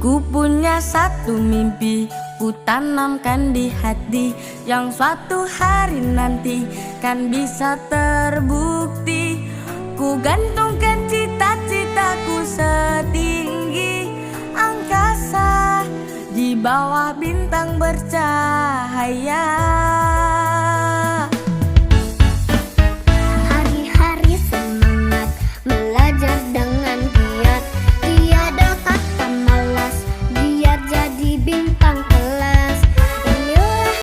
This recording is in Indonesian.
Ku punya satu mimpi, ku tanamkan di hati, yang suatu hari nanti kan bisa terbukti. Ku gantungkan cita-citaku setinggi angkasa, di bawah bintang bercahaya.